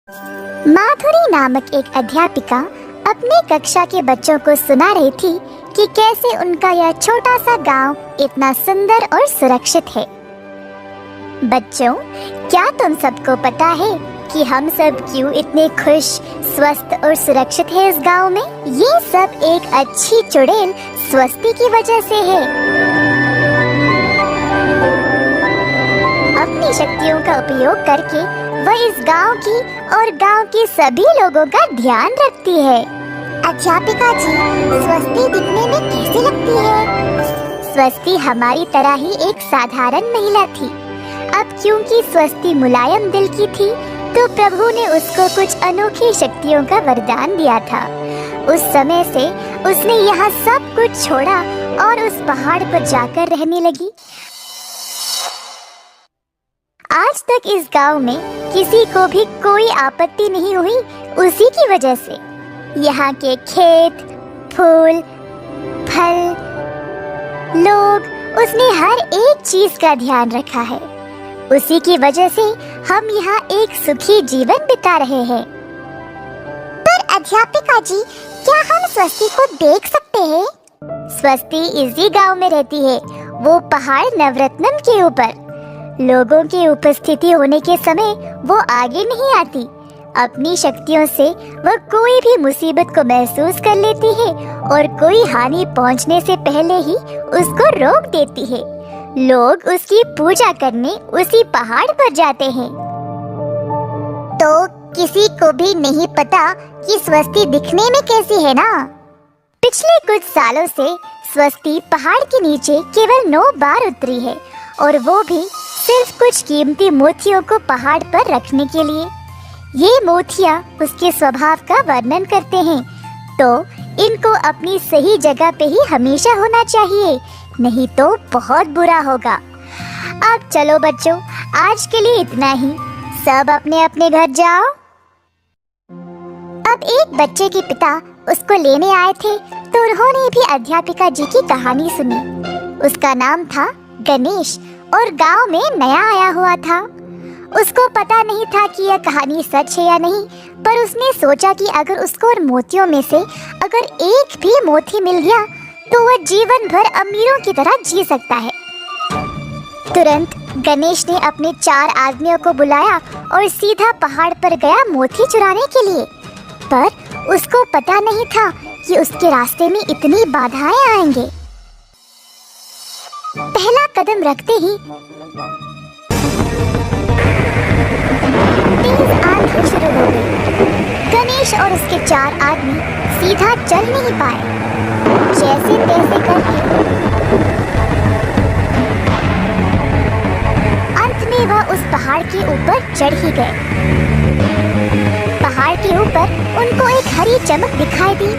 माधुरी नामक एक अध्यापिका अपनी कक्षा के बच्चों को सुना रही थी कि कैसे उनका यह छोटा सा गांव इतना सुंदर और सुरक्षित है। बच्चों, क्या तुम सबको पता है कि हम सब क्यों इतने खुश, स्वस्थ और सुरक्षित हैं इस गांव में? ये सब एक अच्छी चुड़ैल स्वस्ति की वजह से है। अपनी शक्तियों का उपयोग करके वह इस गांव की और गांव के सभी लोगों का ध्यान रखती है। अध्यापिका जी, स्वस्ति दिखने में कैसी लगती है? स्वस्ति हमारी तरह ही एक साधारण महिला थी। अब क्योंकि स्वस्ति मुलायम दिल की थी, तो प्रभु ने उसको कुछ अनोखी शक्तियों का वरदान दिया था। उस समय से उसने यहाँ सब कुछ छोड़ा और उस पहाड़ पर जाकर रहने लगी। आज तक इस गांव में किसी को भी कोई आपत्ति नहीं हुई, उसी की वजह से। यहाँ के खेत, फूल, फल, लोग, उसने हर एक चीज का ध्यान रखा है। उसी की वजह से हम यहाँ एक सुखी जीवन बिता रहे हैं। पर अध्यापिका जी, क्या हम स्वस्ति को देख सकते हैं? स्वस्ति इसी गांव में रहती है, वो पहाड़ नवरत्नम के ऊपर। लोगों की उपस्थिति होने के समय वो आगे नहीं आती। अपनी शक्तियों से वह कोई भी मुसीबत को महसूस कर लेती है और कोई हानि पहुंचने से पहले ही उसको रोक देती है। लोग उसकी पूजा करने उसी पहाड़ पर जाते हैं। तो किसी को भी नहीं पता कि स्वस्ति दिखने में कैसी है ना? पिछले कुछ सालों से स्वस्ति पहाड़ के नीचे केवल 9 बार उतरी है, और वो भी सिर्फ कुछ कीमती मोतियों को पहाड़ पर रखने के लिए। ये मोतियाँ उसके स्वभाव का वर्णन करते हैं, तो इनको अपनी सही जगह पे ही हमेशा होना चाहिए, नहीं तो बहुत बुरा होगा। अब चलो बच्चों, आज के लिए इतना ही। सब अपने अपने घर जाओ। अब एक बच्चे के पिता उसको लेने आए थे, तो उन्होंने भी अध्यापिका जी की कहानी सुनी। उसका नाम था गणेश और गांव में नया आया हुआ था। उसको पता नहीं था कि यह कहानी सच है या नहीं, पर उसने सोचा कि अगर उसको और मोतियों में से अगर एक भी मोती मिल गया तो वह जीवन भर अमीरों की तरह जी सकता है। तुरंत गणेश ने अपने 4 आदमियों को बुलाया और सीधा पहाड़ पर गया मोती चुराने के लिए। पर उसको पता नहीं था कि उसके रास्ते में इतनी बाधाएं आएंगे। पहला कदम रखते ही तेज आंधी शुरू हो गई। गणेश और उसके 4 आदमी सीधा चल नहीं पाए। जैसे तैसे करके अंत में वह उस पहाड़ के ऊपर चढ़ ही गए। पहाड़ के ऊपर उनको एक हरी चमक दिखाई दी।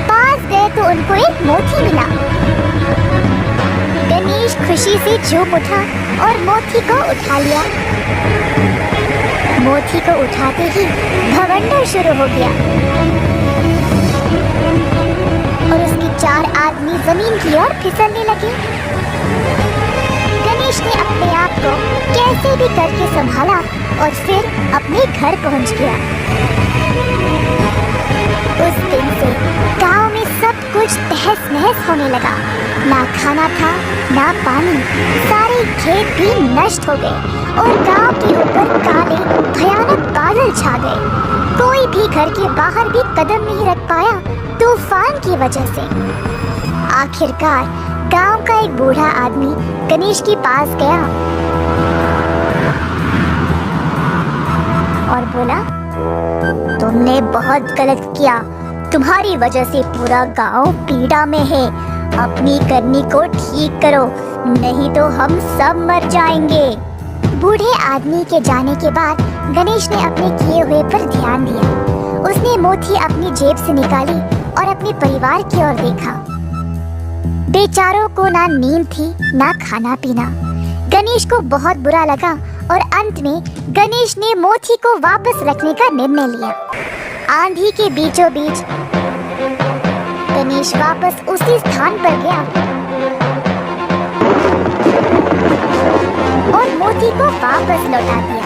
पास गए तो उनको एक मोती मिला। गणेश खुशी से झूम उठा और मोती को उठा लिया। मोती को उठाते ही भवंडर शुरू हो गया और उसके 4 आदमी जमीन की ओर फिसलने लगे। गणेश ने अपने आप को कैसे भी करके संभाला और फिर अपने घर पहुंच गया। उस दिन से गांव में सब कुछ तहस नहस होने लगा। ना खाना था, ना पानी। सारे खेत भी नष्ट हो गए और गांव के ऊपर काले भयानक बादल छा गए। कोई भी घर के बाहर भी कदम नहीं रख पाया तूफान की वजह से। आखिरकार गांव का एक बूढ़ा आदमी गणेश के पास गया और बोला, तुमने बहुत गलत किया। तुम्हारी वजह से पूरा गांव पीड़ा में है। अपनी करनी को ठीक करो, नहीं तो हम सब मर जाएंगे। बूढ़े आदमी के जाने के बाद गणेश ने अपने किए हुए पर ध्यान दिया। उसने मोती अपनी जेब से निकाली और अपने परिवार की ओर देखा। बेचारों को ना नींद थी, ना खाना पीना। गणेश को बहुत बुरा लगा और अंत में गणेश ने मोती को वापस रखने का निर्णय लिया। आंधी के बीचों बीच गणेश वापस उसी स्थान पर गया और मोती को वापस लौटा दिया।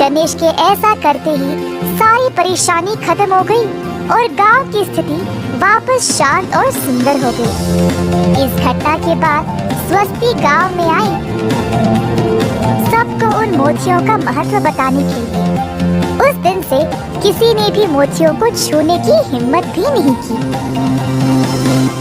रमेश के ऐसा करते ही सारी परेशानी खत्म हो गई और गांव की स्थिति वापस शांत और सुंदर हो गई। इस घटना के बाद स्वस्ति गांव में आई सबको उन मोतियों का महत्व बताने के लिए। उस दिन से किसी ने भी मोतियों को छूने की हिम्मत भी नहीं की।